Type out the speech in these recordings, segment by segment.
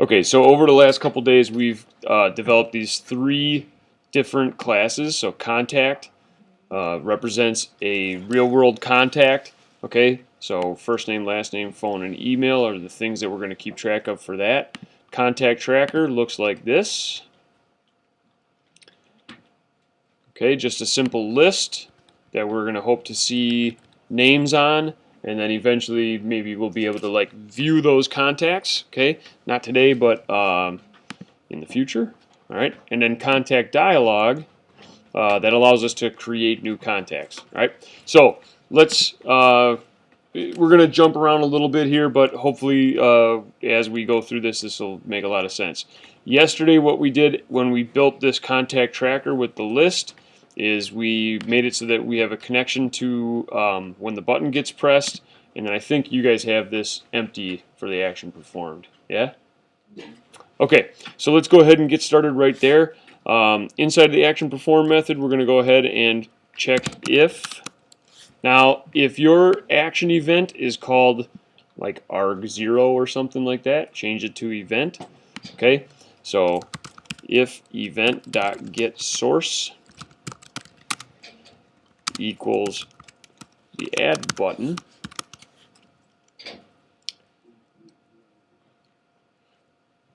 Okay, so over the last couple days, we've developed these three different classes. So contact represents a real-world contact. Okay, so first name, last name, phone, and email are the things that we're going to keep track of for that. Contact tracker looks like this. Okay, just a simple list that we're going to hope to see names on, and then eventually maybe we'll be able to like view those contacts. Okay, not today, but in the future. All right, and then contact dialog that allows us to create new contacts. All right, so let's. We're going to jump around a little bit here, but hopefully as we go through this, this will make a lot of sense. Yesterday, what we did when we built this contact tracker with the list is we made it so that we have a connection to when the button gets pressed, and then I think you guys have this empty for the action performed. Yeah? Okay, so let's go ahead and get started right there. Inside the action perform method, we're going to go ahead and check if. Now, if your action event is called like arg0 or something like that, change it to event. Okay, so if event.getSource equals the add button,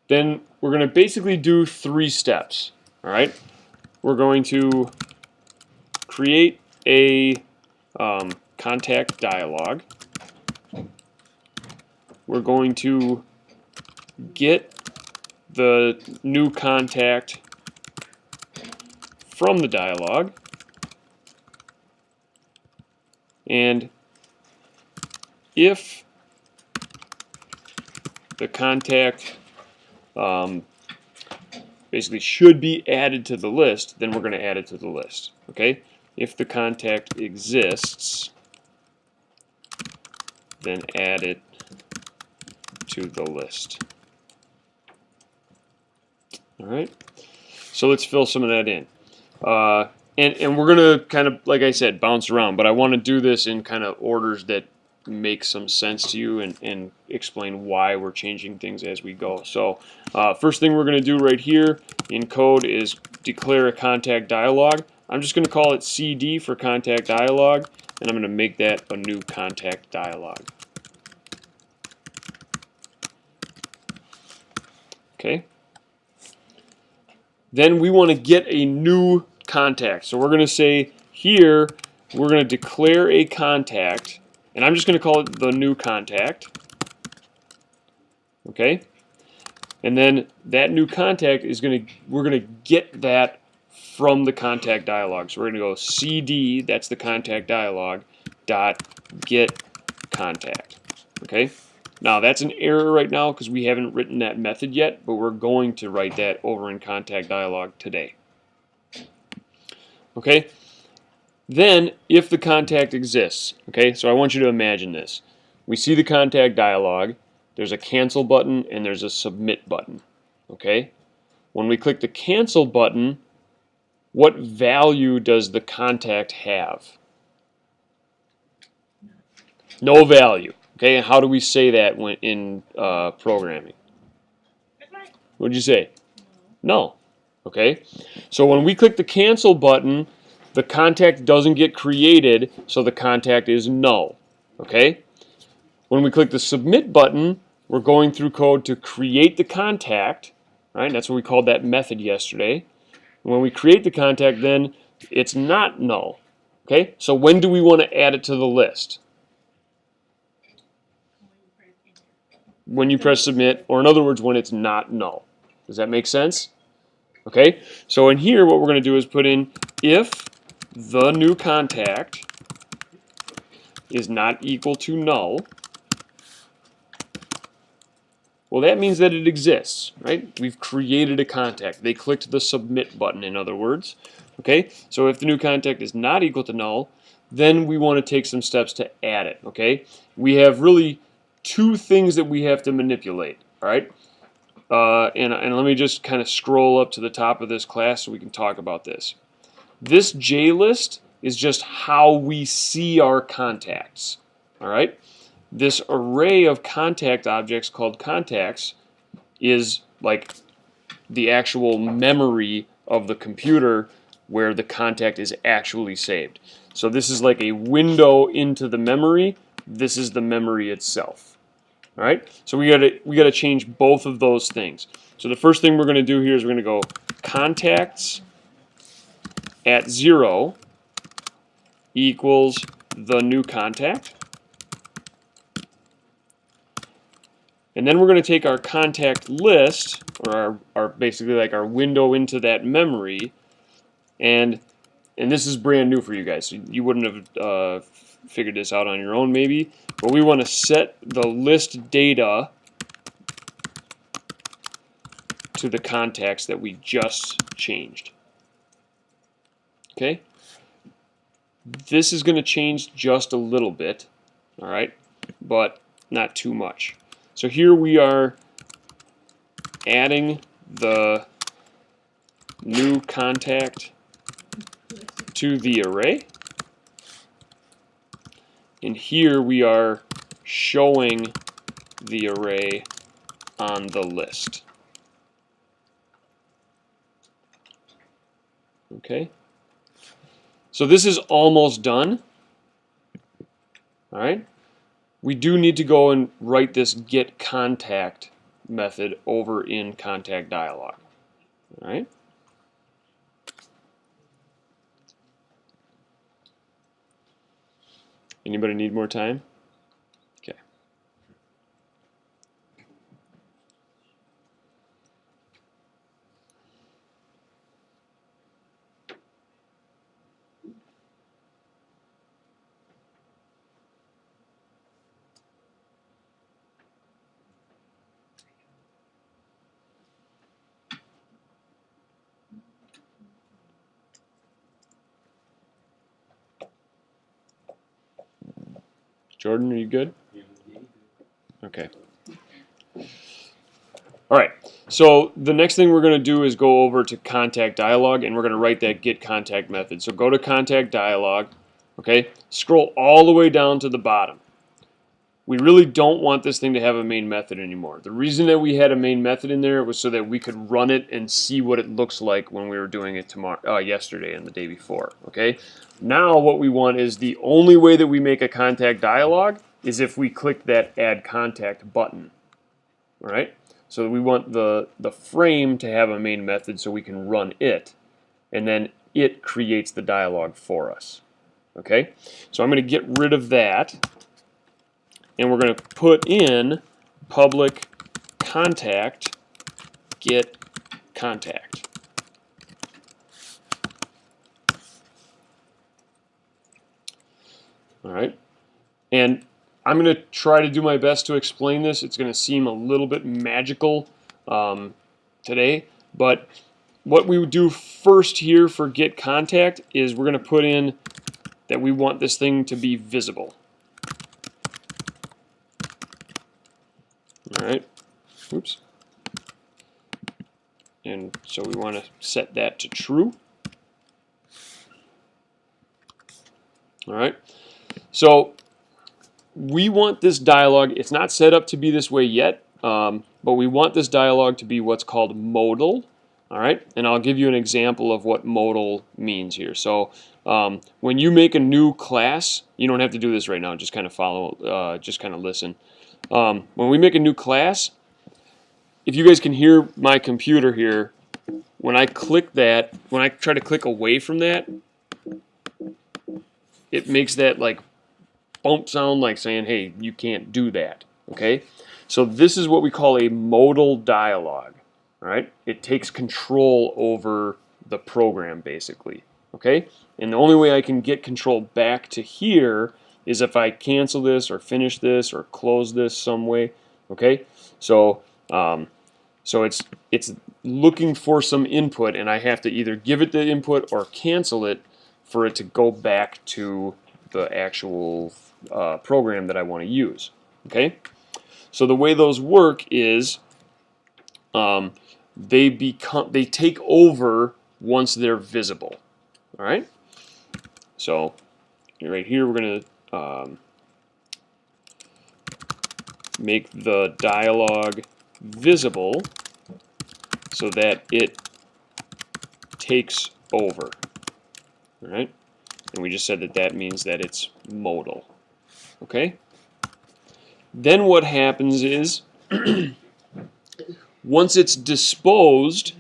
then we're going to basically do three steps. All right, we're going to create a contact dialog. We're going to get the new contact from the dialog, and if the contact basically should be added to the list, then we're going to add it to the list. Okay? If the contact exists, then add it to the list. All right? So let's fill some of that in. And we're going to kind of, like I said, bounce around, but I want to do this in kind of orders that make some sense to you and explain why we're changing things as we go. So first thing we're going to do right here in code is declare a contact dialog. I'm just going to call it CD for contact dialog, and I'm going to make that a new contact dialog. Okay. Then we want to get a new contact. So we're going to say here, we're going to declare a contact, and I'm just going to call it the new contact. Okay? And then that new contact is we're going to get that from the contact dialog. So we're going to go CD, that's the contact dialog, dot get contact. Okay? Now that's an error right now because we haven't written that method yet, but we're going to write that over in contact dialog today. Okay? Then, if the contact exists, okay, so I want you to imagine this. We see the contact dialog, there's a cancel button, and there's a submit button. Okay? When we click the cancel button, what value does the contact have? No value. Okay, and how do we say that when in programming? What did you say? No. Okay, so when we click the cancel button, the contact doesn't get created, so the contact is null. Okay, when we click the submit button, we're going through code to create the contact. Right, that's what we called that method yesterday. And when we create the contact, then it's not null. Okay, so when do we want to add it to the list? When you press submit, or in other words, when it's not null. Does that make sense? Okay, so in here, what we're going to do is put in if the new contact is not equal to null. Well, that means that it exists, right? We've created a contact. They clicked the submit button, in other words. Okay, so if the new contact is not equal to null, then we want to take some steps to add it. Okay, we have really two things that we have to manipulate. All right, and let me just kind of scroll up to the top of this class so we can talk about this. This JList is just how we see our contacts. All right, this array of contact objects called contacts is like the actual memory of the computer where the contact is actually saved. So this is like a window into the memory. This is the memory itself. All right. So we gotta change both of those things. So the first thing we're going to do here is we're going to go contacts at 0 equals the new contact. And then we're going to take our contact list, or our basically like our window into that memory, and this is brand new for you guys. So you wouldn't have figured this out on your own maybe, but we want to set the list data to the contacts that we just changed. Okay? This is going to change just a little bit, all right, but not too much. So here we are adding the new contact to the array, and here we are showing the array on the list. Okay, so this is almost done. All right, we do need to go and write this get contact method over in contact dialog. All right. Anybody need more time? Okay. Jordan, are you good? Okay. All right. So the next thing we're going to do is go over to contact dialog, and we're going to write that get contact method. So go to contact dialog. Okay. Scroll all the way down to the bottom. We really don't want this thing to have a main method anymore. The reason that we had a main method in there was so that we could run it and see what it looks like when we were doing it yesterday and the day before. Okay. Now what we want is the only way that we make a contact dialog is if we click that add contact button. All right. So we want the frame to have a main method so we can run it, and then it creates the dialog for us. Okay. So I'm going to get rid of that, and we're going to put in public contact get contact. All right, and I'm going to try to do my best to explain this. It's going to seem a little bit magical today, but what we would do first here for get contact is we're going to put in that we want this thing to be visible. All right, oops. And so we want to set that to true. All right, so we want this dialog, it's not set up to be this way yet, but we want this dialog to be what's called modal. All right, and I'll give you an example of what modal means here. So when you make a new class, you don't have to do this right now, just kind of follow, just kind of listen. When we make a new class, if you guys can hear my computer here, when I click that, when I try to click away from that, it makes that like bump sound, like saying, hey, you can't do that. Okay, so this is what we call a modal dialog. All right, it takes control over the program basically. Okay, and the only way I can get control back to here is if I cancel this or finish this or close this some way. Okay, so it's looking for some input, and I have to either give it the input or cancel it for it to go back to the actual program that I want to use. Okay, so the way those work is they take over once they're visible. All right, so right here we're going to make the dialog visible so that it takes over. All right? And we just said that that means that it's modal. Okay? Then what happens is, once it's disposed,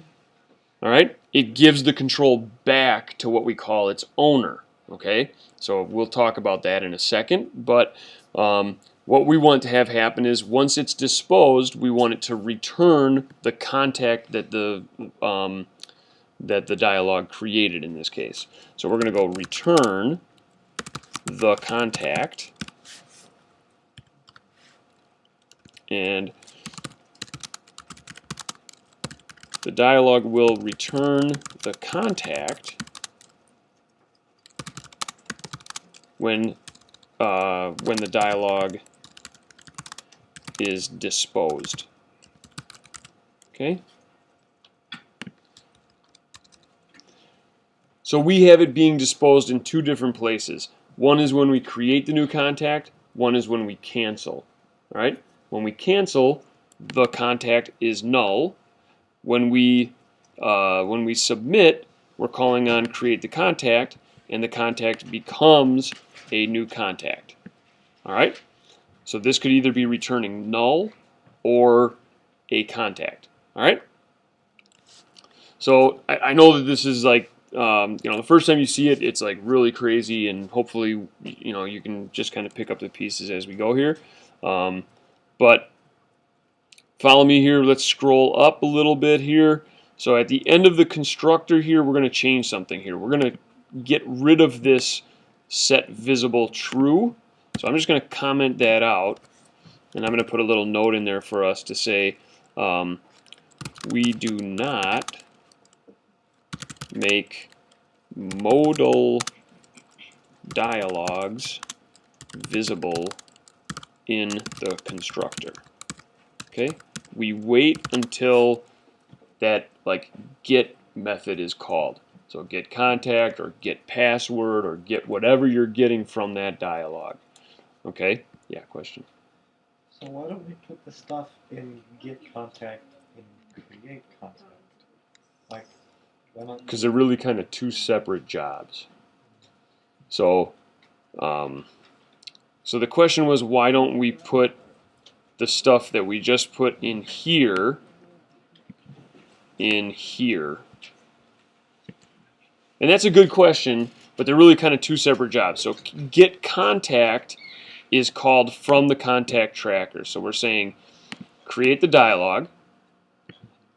all right, it gives the control back to what we call its owner. Okay? So we'll talk about that in a second, but what we want to have happen is once it's disposed, we want it to return the contact that the dialog created in this case. So we're going to go return the contact, and the dialog will return the contact when the dialog is disposed. Okay? So we have it being disposed in two different places. One is when we create the new contact, one is when we cancel. All right? When we cancel, the contact is null. When we submit, we're calling on create the contact, and the contact becomes a new contact. All right? So this could either be returning null or a contact. All right? So I know that this is like, the first time you see it, it's like really crazy, and hopefully, you can just kind of pick up the pieces as we go here. But follow me here. Let's scroll up a little bit here. So at the end of the constructor here, we're going to change something here. We're going to get rid of this set visible true. So I'm just going to comment that out, and I'm going to put a little note in there for us to say we do not make modal dialogues visible in the constructor. Okay? We wait until that get method is called. So get contact or get password or get whatever you're getting from that dialog. Okay? Yeah, question. So why don't we put the stuff in get contact and create contact? Like, why not? Because they're really kind of two separate jobs. So, so the question was, why don't we put the stuff that we just put in here in here? And that's a good question, but they're really kind of two separate jobs. So get contact is called from the contact tracker. So we're saying create the dialog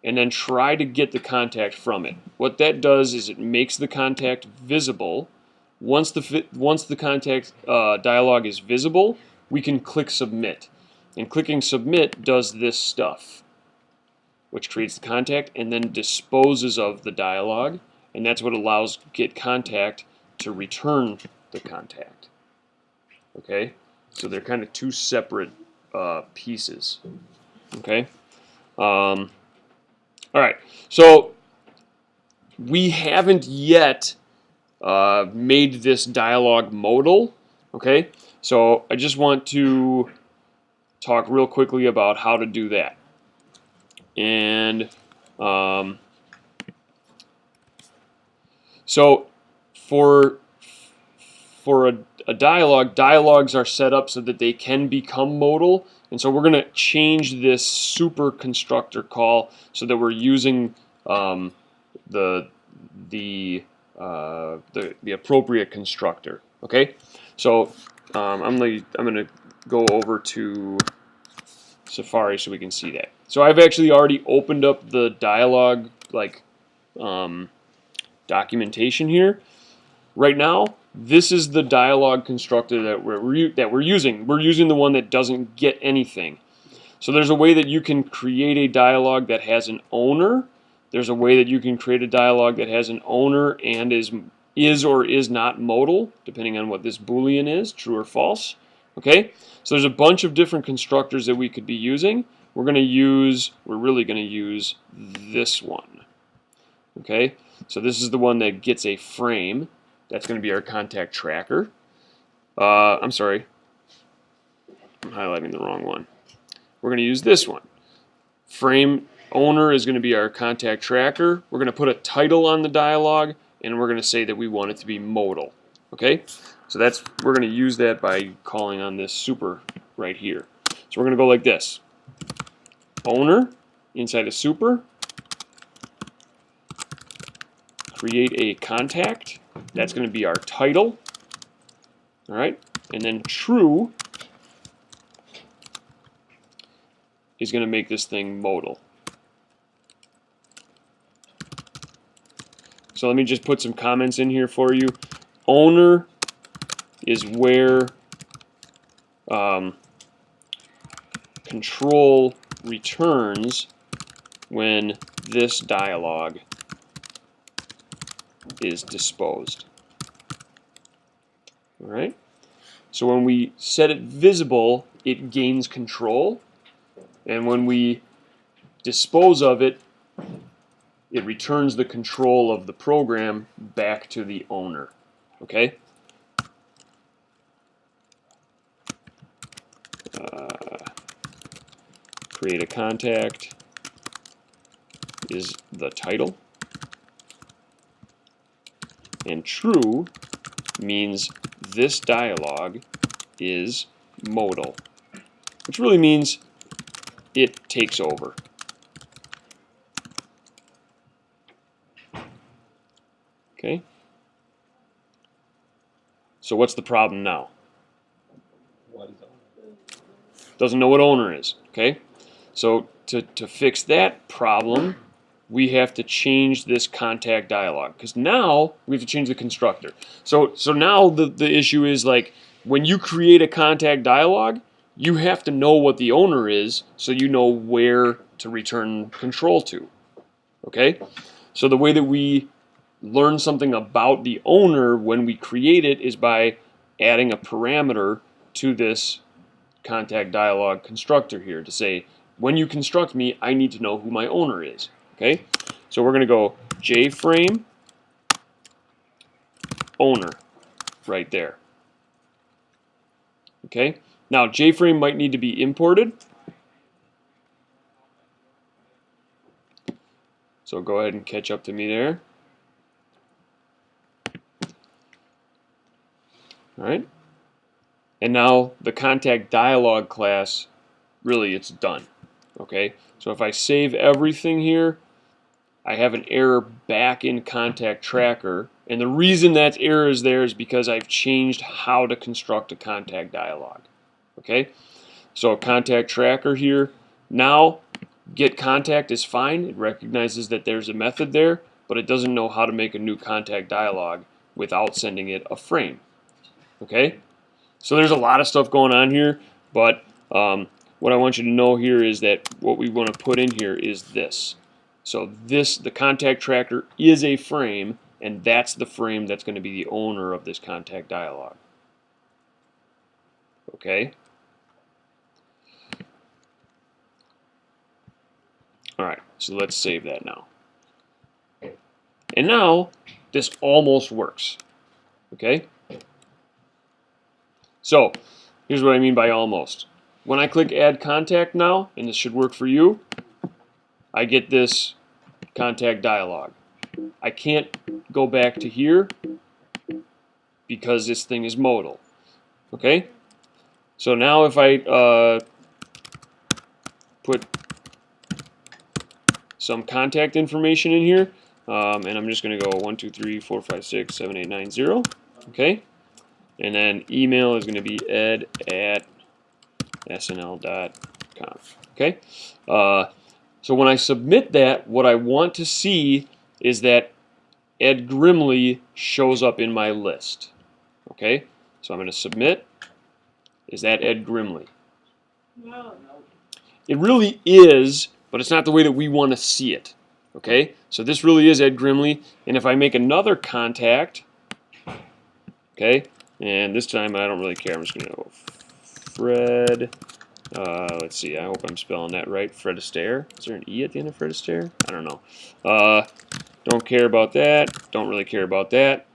and then try to get the contact from it. What that does is it makes the contact visible. Once the contact dialog is visible, we can click submit. And clicking submit does this stuff, which creates the contact and then disposes of the dialog. And that's what allows get contact to return the contact. Okay? So they're kind of two separate pieces. Okay? All right. So we haven't yet made this dialog modal. Okay? So I just want to talk real quickly about how to do that. And so for a dialog, dialogues are set up so that they can become modal, and so we're going to change this super constructor call so that we're using the appropriate constructor. Okay, so I'm going to go over to Safari so we can see that. So I've actually already opened up the dialog documentation here. Right now, this is the dialog constructor that we're using. We're using the one that doesn't get anything. So there's a way that you can create a dialog that has an owner. There's a way that you can create a dialog that has an owner and is or is not modal, depending on what this Boolean is, true or false. Okay? So there's a bunch of different constructors that we could be using. We're really going to use this one. Okay? So this is the one that gets a frame. That's going to be our contact tracker. I'm sorry. I'm highlighting the wrong one. We're going to use this one. Frame owner is going to be our contact tracker. We're going to put a title on the dialog, and we're going to say that we want it to be modal. Okay, so we're going to use that by calling on this super right here. So we're going to go like this: owner inside a super, create a contact. That's going to be our title. All right, and then true is going to make this thing modal. So let me just put some comments in here for you. Owner is where control returns when this dialog is disposed. All right. So when we set it visible, it gains control, and when we dispose of it, it returns the control of the program back to the owner. Okay? Create a contact is the title. And true means this dialog is modal, which really means it takes over. Okay? So what's the problem now? What is owner? Doesn't know what owner is. Okay? So to fix that problem, we have to change this contact dialog, because now we have to change the constructor. So now the issue is, like, when you create a contact dialog, you have to know what the owner is so you know where to return control to. Okay? So the way that we learn something about the owner when we create it is by adding a parameter to this contact dialog constructor here to say, when you construct me, I need to know who my owner is. Okay? So we're going to go JFrame owner right there. Okay? Now JFrame might need to be imported. So go ahead and catch up to me there. All right? And now the contact dialog class, really, it's done. Okay? So if I save everything here, I have an error back in contact tracker, and the reason that error is there is because I've changed how to construct a contact dialog. Okay? So contact tracker here, now get contact is fine. It recognizes that there's a method there, but it doesn't know how to make a new contact dialog without sending it a frame. Okay? So there's a lot of stuff going on here, but what I want you to know here is that what we want to put in here is this. So the contact tracker is a frame, and that's the frame that's going to be the owner of this contact dialog. Okay? Alright, so let's save that now. And now, this almost works. Okay? So, here's what I mean by almost. When I click Add Contact now, and this should work for you, I get this contact dialog. I can't go back to here because this thing is modal. Okay? So now if I put some contact information in here, and I'm just going to go 1, 2, 3, 4, 5, 6, 7, 8, 9, 0. Okay? And then email is going to be ed@snl.com. Okay? So when I submit that, what I want to see is that Ed Grimley shows up in my list. Okay? So I'm going to submit. Is that Ed Grimley? No. It really is, but it's not the way that we want to see it. Okay? So this really is Ed Grimley. And if I make another contact, okay, and this time I don't really care. I'm just going to go Fred. Let's see. I hope I'm spelling that right. Fred Astaire. Is there an E at the end of Fred Astaire? I don't know. Don't care about that. Don't really care about that.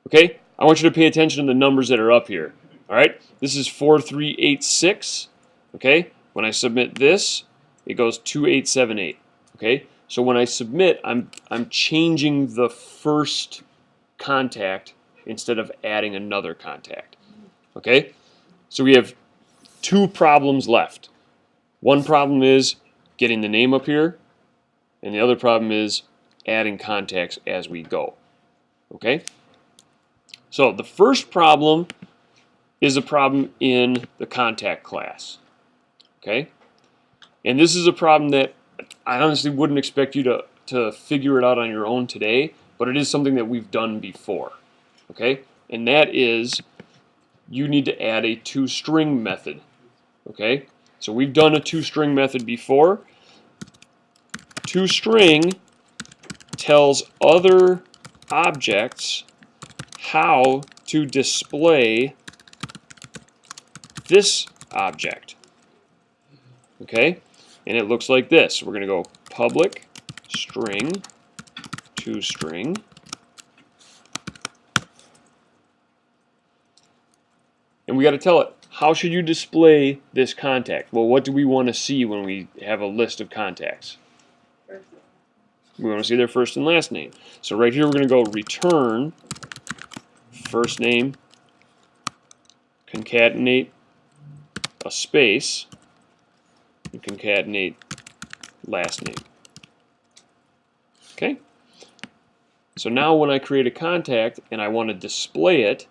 Okay? I want you to pay attention to the numbers that are up here. All right? This is 4386. Okay? When I submit this, it goes 2878. Okay, so when I submit, I'm changing the first contact instead of adding another contact. Okay, so we have two problems left. One problem is getting the name up here, and the other problem is adding contacts as we go. Okay, so the first problem is a problem in the contact class. Okay, and this is a problem that I honestly wouldn't expect you to figure it out on your own today, but it is something that we've done before. Okay, and that is you need to add a toString method. Okay, so we've done a toString method before. ToString tells other objects how to display this object. Okay, and it looks like this. We're going to go public string toString. And we got to tell it, how should you display this contact? Well, what do we want to see when we have a list of contacts? We want to see their first and last name. So right here we're going to go return first name, concatenate a space, and concatenate last name. Okay? So now when I create a contact and I want to display it,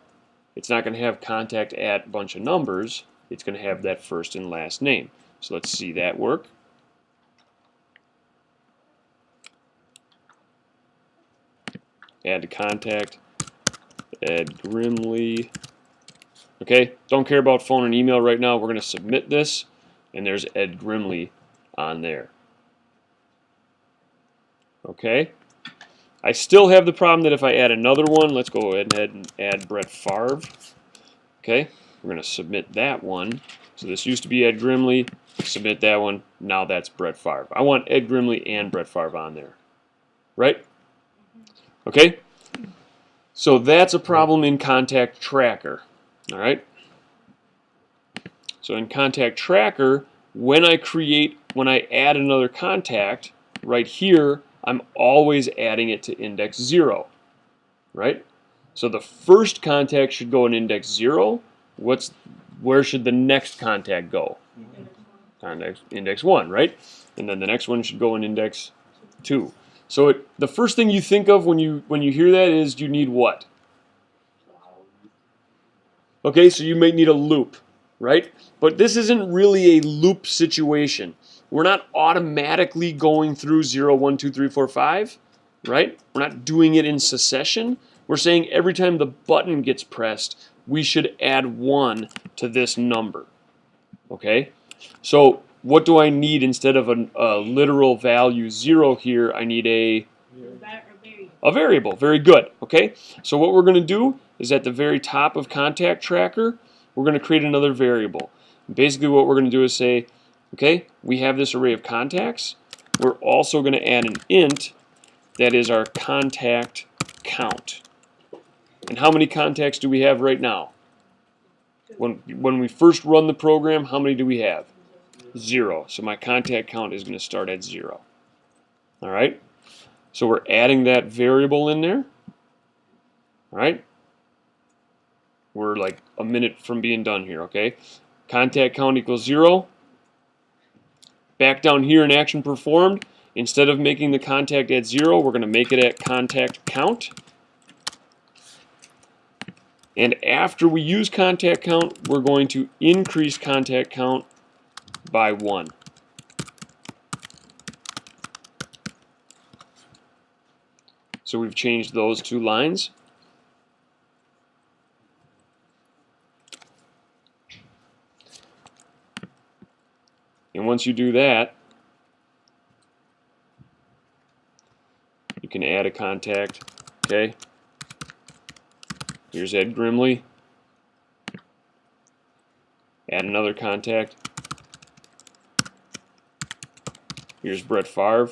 it's not going to have contact at a bunch of numbers. It's going to have that first and last name. So let's see that work. Add to contact, Ed Grimley. Okay, don't care about phone and email right now. We're going to submit this, and there's Ed Grimley on there. Okay, I still have the problem that if I add another one, let's go ahead and add Brett Favre. Okay, we're going to submit that one. So this used to be Ed Grimley. Submit that one. Now that's Brett Favre. I want Ed Grimley and Brett Favre on there. Right? Okay? So that's a problem in Contact Tracker. All right? So in Contact Tracker, when I add another contact, right here, I'm always adding it to index 0. Right? So the first contact should go in index 0. Where should the next contact go? Index 1, right? And then the next one should go in index 2. So the first thing you think of when you hear that is you need what? Okay, so you might need a loop, right? But this isn't really a loop situation. We're not automatically going through 0, 1, 2, 3, 4, 5, right? We're not doing it in succession. We're saying every time the button gets pressed, we should add 1 to this number, okay? So what do I need instead of a literal value 0 here? I need a variable. Very good, okay? So what we're going to do is at the very top of Contact Tracker, we're going to create another variable. Basically what we're going to do is say, okay, we have this array of contacts. We're also going to add an int that is our contact count. And how many contacts do we have right now? When we first run the program, how many do we have? 0. So my contact count is going to start at 0. All right? So we're adding that variable in there. All right? We're like a minute from being done here, okay? Contact count equals 0. Back down here in action performed, instead of making the contact at 0, we're going to make it at contact count. And after we use contact count, we're going to increase contact count by 1. So we've changed those two lines. And once you do that, you can add a contact, okay? Here's Ed Grimley. Add another contact. Here's Brett Favre.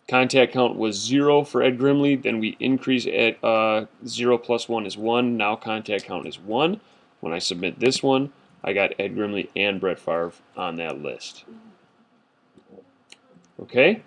Contact count was 0 for Ed Grimley. Then we increase at 0 plus 1 is 1. Now contact count is 1. When I submit this one, I got Ed Grimley and Brett Favre on that list. Okay,